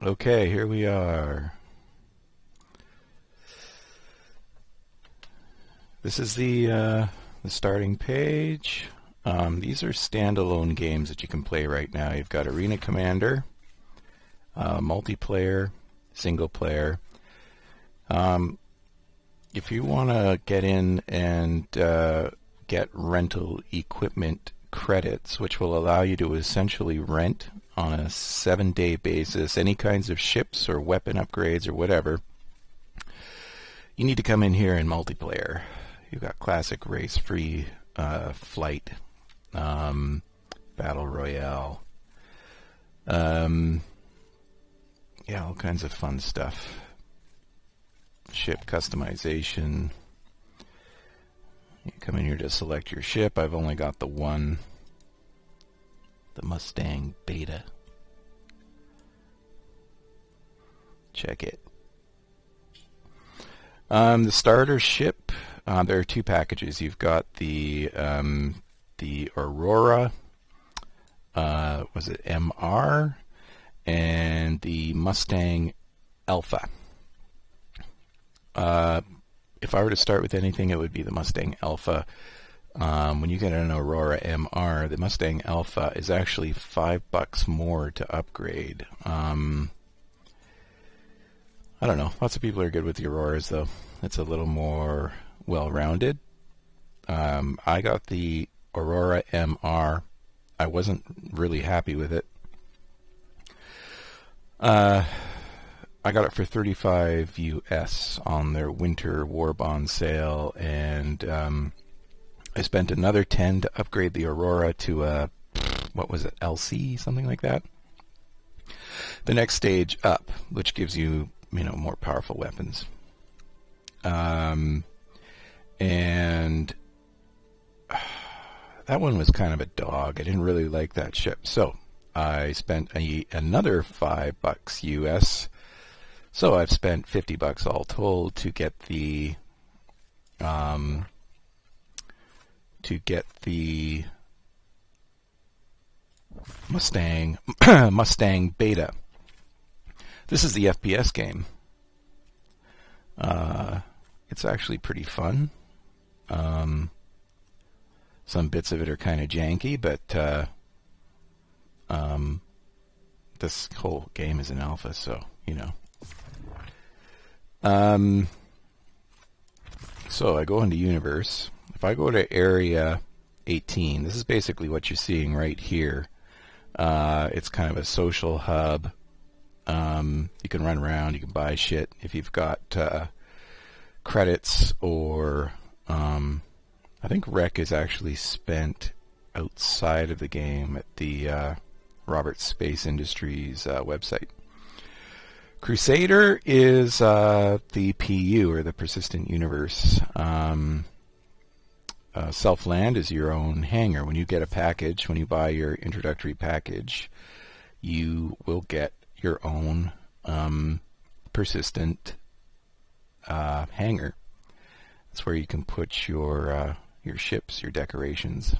Okay, here we are. This is the starting page. These are standalone games that you can play right now. You've got Arena Commander, multiplayer, single player. If you want to get in and get rental equipment credits, which will allow you to essentially rent on a 7-day basis any kinds of ships or weapon upgrades or whatever, you need to come in here in multiplayer. You've got classic race, free, flight, battle royale, yeah, all kinds of fun stuff. Ship customization. You come in here to select your ship. I've only got the one, the Mustang Beta. Check it. The starter ship, there are two packages. You've got the Aurora, was it MR, and the Mustang Alpha. If I were to start with anything, it would be the Mustang Alpha. When you get an Aurora MR, the Mustang Alpha is actually $5 more to upgrade. I don't know. Lots of people are good with the Auroras, though. It's a little more well-rounded. I got the Aurora MR. I wasn't really happy with it. I got it for $35 US on their winter war bond sale, and I spent another $10 to upgrade the Aurora to a, what was it, LC, something like that. The next stage up, which gives you, more powerful weapons. And that one was kind of a dog. I didn't really like that ship, so I spent another $5 US. So I've spent $50 all told to get the Mustang Beta. This is the FPS game. It's actually pretty fun. Some bits of it are kind of janky, but this whole game is an alpha, so so I go into Universe. If I go to Area 18, this is basically what you're seeing right here. It's kind of a social hub. You can run around, you can buy shit. If you've got credits or I think rec is actually spent outside of the game at the Roberts Space Industries website. Crusader is the PU, or the Persistent Universe. Self-Land is your own hangar. When you get a package, when you buy your introductory package, you will get your own persistent hangar. That's where you can put your ships, your decorations,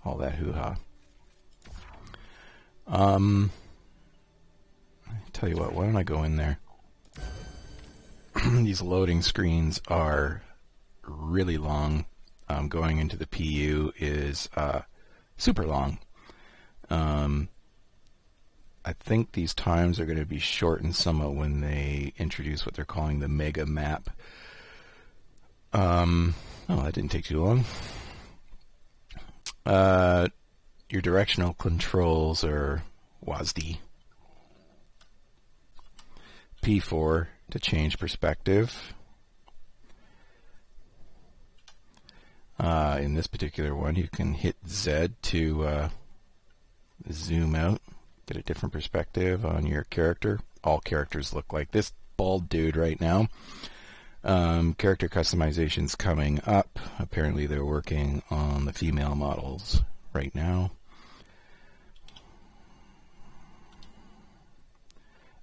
all that hoo-ha. Tell you what, why don't I go in there? These loading screens are really long. Going into the PU is super long. I think these times are going to be shortened somewhat when they introduce what they're calling the mega map. Oh, that didn't take too long. Your directional controls are WASD. P4 to change perspective. In this particular one, you can hit Z to zoom out, get a different perspective on your character. All characters look like this bald dude right now. Character customization's coming up. Apparently they're working on the female models right now.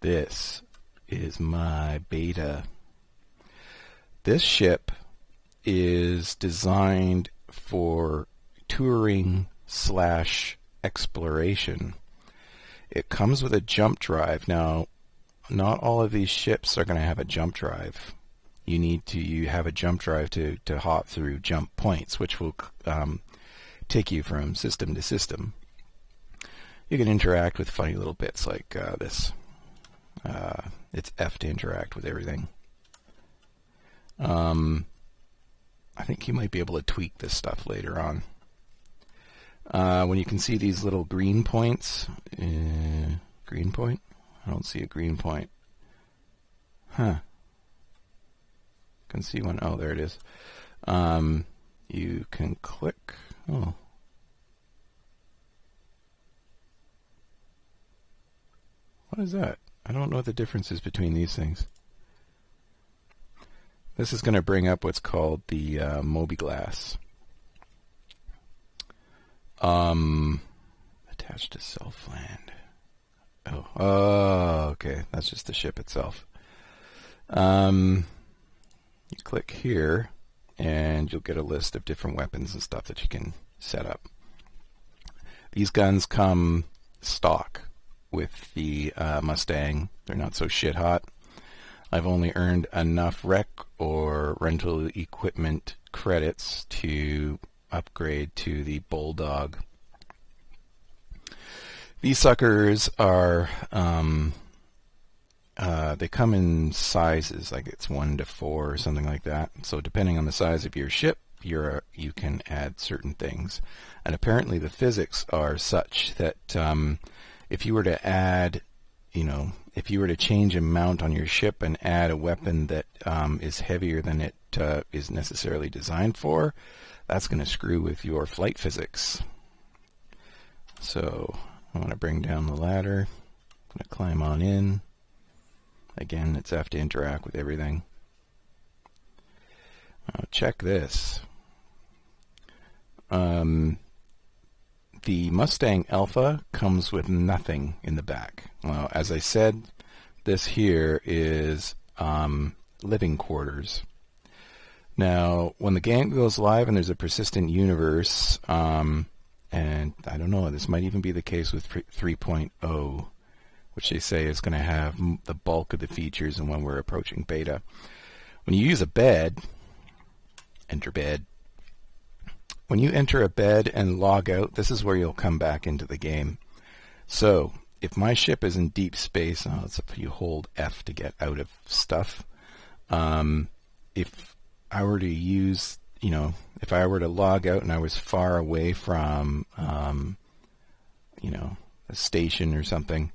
This is my beta. This ship is designed for touring / exploration. It comes with a jump drive. Now, not all of these ships are going to have a jump drive. You have a jump drive to hop through jump points, which will take you from system to system. You can interact with funny little bits like this. It's F to interact with everything. I think you might be able to tweak this stuff later on. When you can see these little green points, green point? I don't see a green point. Huh. Can see one. Oh, there it is. You can click. Oh. What is that? I don't know what the difference is between these things. This is going to bring up what's called the Mobiglass. Attached to Selfland. Oh, okay. That's just the ship itself. You click here, and you'll get a list of different weapons and stuff that you can set up. These guns come stock with the Mustang. They're not so shit hot. I've only earned enough rec or rental equipment credits to upgrade to the Bulldog. These suckers are, they come in sizes, like it's 1 to 4 or something like that. So depending on the size of your ship, you can add certain things. And apparently the physics are such that if you were to add, if you were to change a mount on your ship and add a weapon that is heavier than it is necessarily designed for, that's going to screw with your flight physics. So I want to bring down the ladder. I'm going to climb on in. Again, it's F to interact with everything. Now check this. The Mustang Alpha comes with nothing in the back. Well, as I said, this here is living quarters. Now, when the game goes live and there's a persistent universe, and I don't know, this might even be the case with 3.0, which they say is going to have the bulk of the features and when we're approaching beta. When you use a bed, enter bed. When you enter a bed and log out, this is where you'll come back into the game. So, if my ship is in deep space, if you hold F to get out of stuff, if I were to use, if I were to log out and I was far away from, a station or something,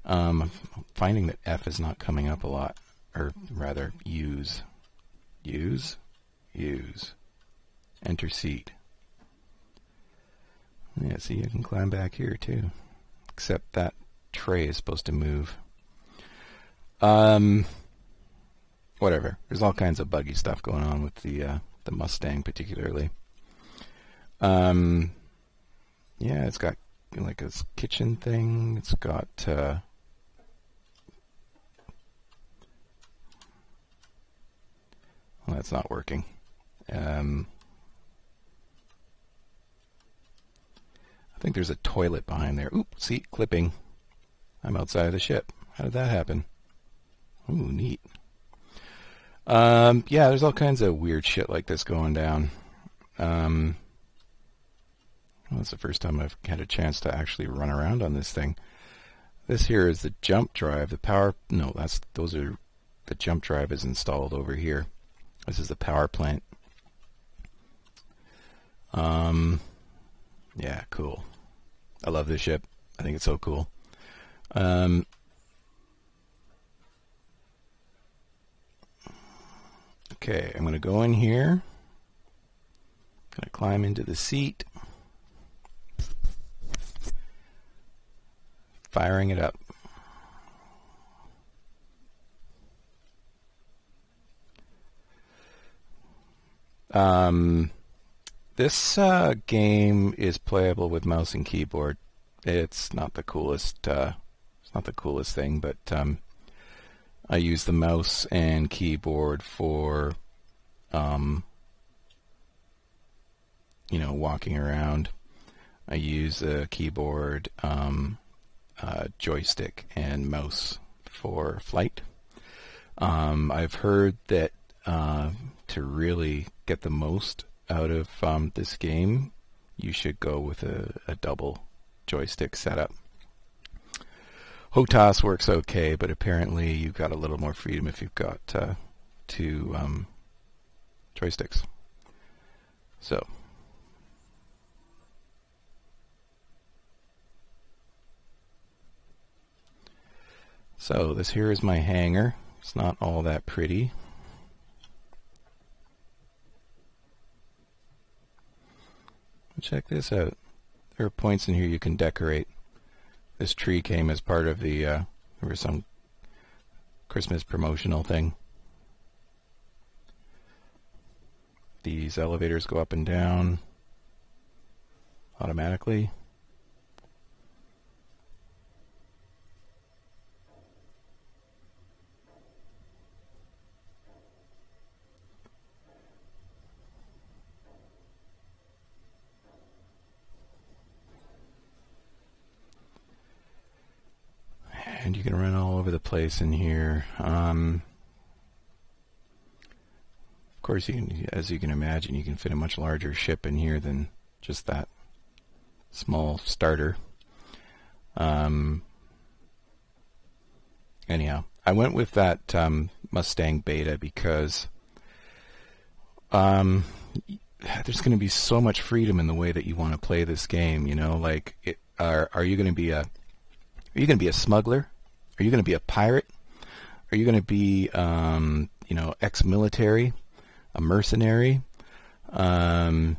I'm finding that F is not coming up a lot, or rather, use, enter seat. Yeah, see, you can climb back here too, except that tray is supposed to move. Whatever. There's all kinds of buggy stuff going on with the Mustang, particularly. Yeah, it's got like a kitchen thing. It's got well, that's not working. I think there's a toilet behind there. Oop, see, clipping. I'm outside of the ship. How did that happen? Ooh, neat. Yeah, there's all kinds of weird shit like this going down. Well, it's the first time I've had a chance to actually run around on this thing. This here is the jump drive. The power... No, those are... The jump drive is installed over here. This is the power plant. Yeah, cool. I love this ship. I think it's so cool. Okay, I'm going to go in here. I'm going to climb into the seat. Firing it up. This game is playable with mouse and keyboard. It's not the coolest. It's not the coolest thing, but I use the mouse and keyboard for, walking around. I use a keyboard, joystick, and mouse for flight. I've heard that to really get the most out of this game, you should go with a double joystick setup. HOTAS works okay, but apparently you've got a little more freedom if you've got two joysticks. So this here is my hangar. It's not all that pretty. Check this out. There are points in here you can decorate. This tree came as part of the, there was some Christmas promotional thing. These elevators go up and down automatically. And you can run all over the place in here. Of course, as you can imagine, you can fit a much larger ship in here than just that small starter. Anyhow, I went with that Mustang Beta because there's going to be so much freedom in the way that you want to play this game. You know, like, are you going to be a smuggler? Are you going to be a pirate? Are you going to be, ex-military, a mercenary? Well,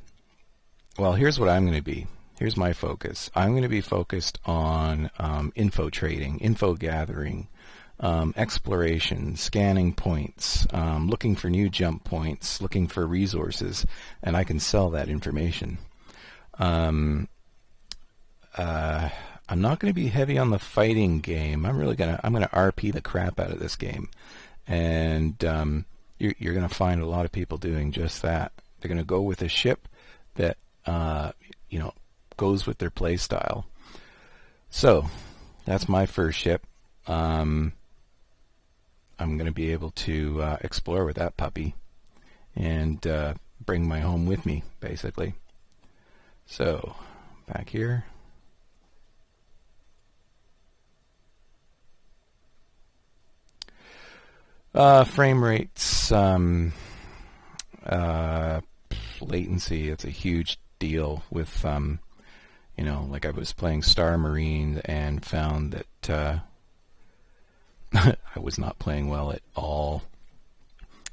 here's what I'm going to be. Here's my focus. I'm going to be focused on info trading, info gathering, exploration, scanning points, looking for new jump points, looking for resources, and I can sell that information. I'm not going to be heavy on the fighting game. I'm going to RP the crap out of this game, and you're going to find a lot of people doing just that. They're going to go with a ship that goes with their play style. So that's my first ship. I'm going to be able to explore with that puppy and bring my home with me, basically. So back here. Frame rates, latency, it's a huge deal with, like I was playing Star Marine and found that I was not playing well at all.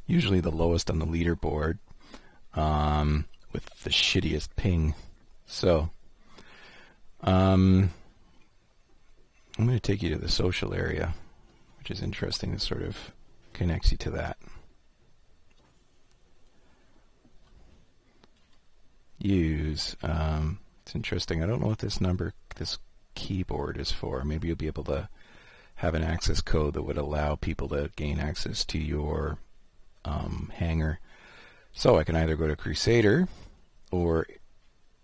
Usually the lowest on the leaderboard, with the shittiest ping. So, I'm going to take you to the social area, which is interesting. It sort of connects you to that. Use. It's interesting. I don't know what this keyboard is for. Maybe you'll be able to have an access code that would allow people to gain access to your hangar. So I can either go to Crusader or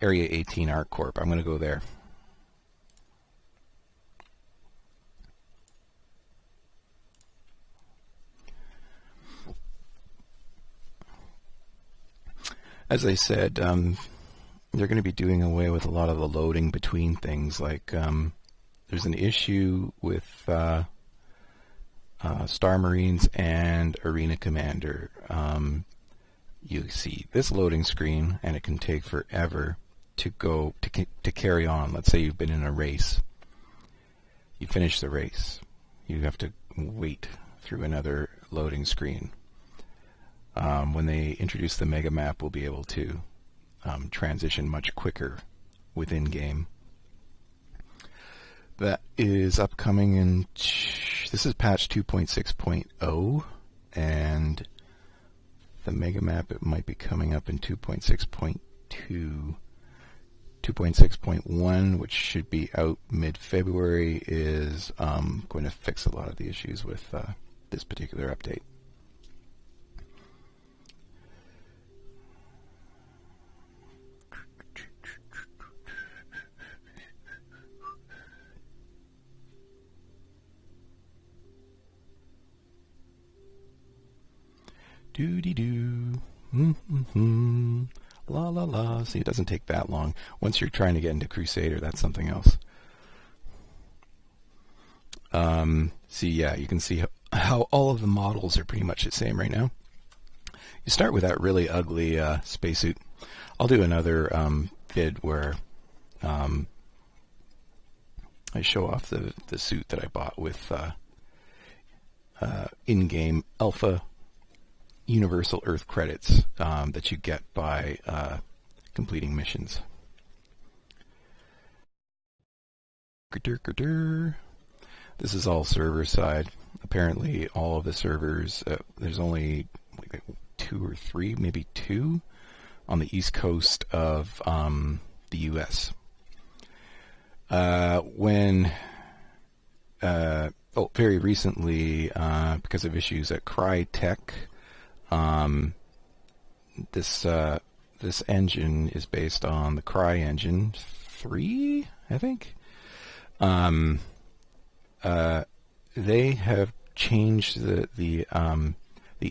Area 18 ArcCorp. I'm going to go there. As I said, they're going to be doing away with a lot of the loading between things. Like, there's an issue with Star Marines and Arena Commander. You see this loading screen, and it can take forever to carry on. Let's say you've been in a race. You finish the race. You have to wait through another loading screen. When they introduce the mega map, we'll be able to transition much quicker within game. That is upcoming in, this is patch 2.6.0, and the mega map, it might be coming up in 2.6.2. 2.6.1, which should be out mid-February, is going to fix a lot of the issues with this particular update. Do-dee-doo. Mm-hmm. La la la. See, it doesn't take that long. Once you're trying to get into Crusader, that's something else. See, yeah, you can see how all of the models are pretty much the same right now. You start with that really ugly spacesuit. I'll do another vid where I show off the suit that I bought with in-game alpha universal Earth credits that you get by completing missions. This is all server side. Apparently all of the servers, there's only like 2 or 3, maybe 2 on the east coast of the US. Very recently, because of issues at Crytek, this engine is based on the Cry engine 3, I think. They have changed the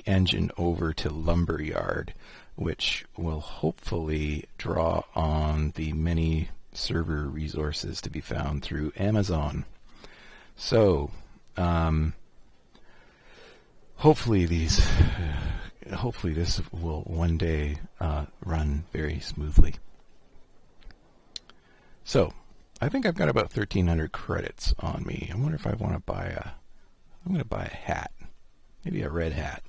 engine over to Lumberyard, which will hopefully draw on the many server resources to be found through Amazon. So, hopefully this will one day run very smoothly. So, I think I've got about 1,300 credits on me. I wonder if I want to buy I'm going to buy a hat, maybe a red hat.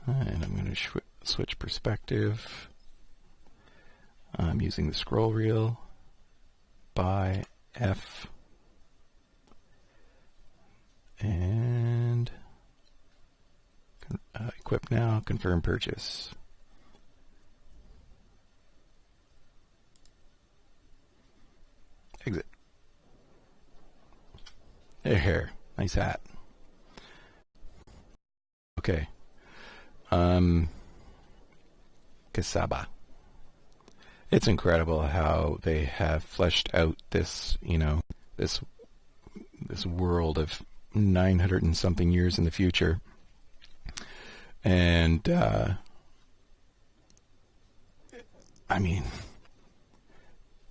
And I'm going to switch perspective. I'm using the scroll wheel. Buy F. And equip now, confirm purchase. Exit. There, nice hat. Okay. Kasaba. It's incredible how they have fleshed out this, this world of 900 and something years in the future. And, I mean,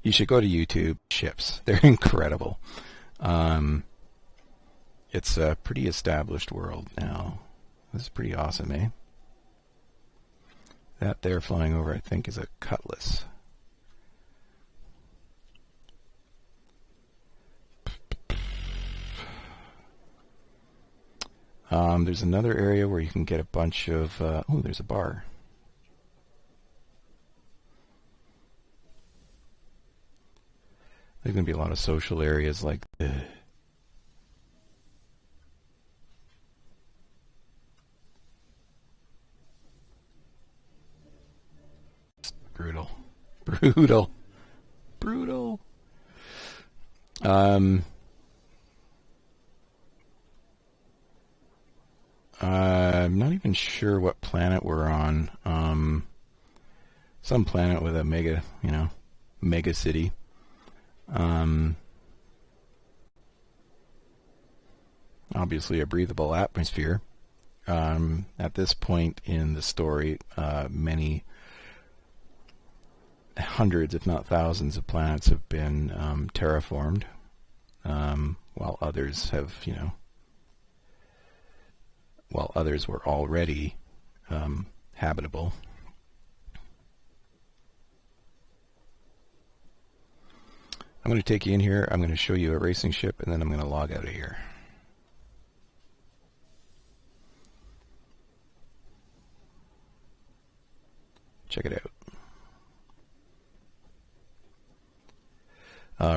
you should go to YouTube. Ships. They're incredible. It's a pretty established world now. This is pretty awesome, eh? That there flying over, I think, is a Cutlass. There's another area where you can get a bunch of... oh, there's a bar. There's going to be a lot of social areas like... Brutal. Brutal. Brutal. I'm not even sure what planet we're on. Some planet with a mega, mega city. Obviously a breathable atmosphere. At this point in the story, many hundreds, if not thousands, of planets have been terraformed, while others have, while others were already habitable. I'm going to take you in here. I'm going to show you a racing ship, and then I'm going to log out of here. Check it out.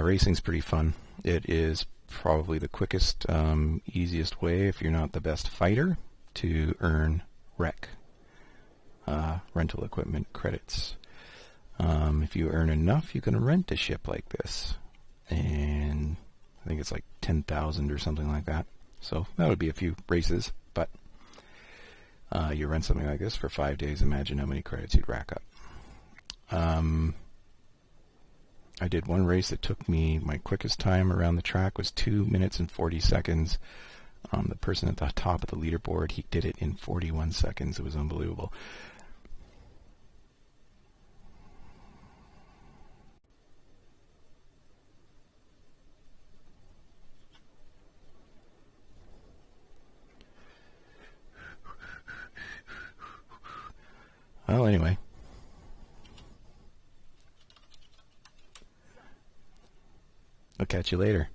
Racing's pretty fun. It is probably the quickest, easiest way, if you're not the best fighter, to earn rec, rental equipment credits. If you earn enough, you can rent a ship like this, and I think it's like 10,000 or something like that. So that would be a few races, but you rent something like this for 5 days. Imagine how many credits you'd rack up. I did one race that took me, my quickest time around the track was 2 minutes and 40 seconds. The person at the top of the leaderboard, he did it in 41 seconds. It was unbelievable. Well, anyway. I'll catch you later.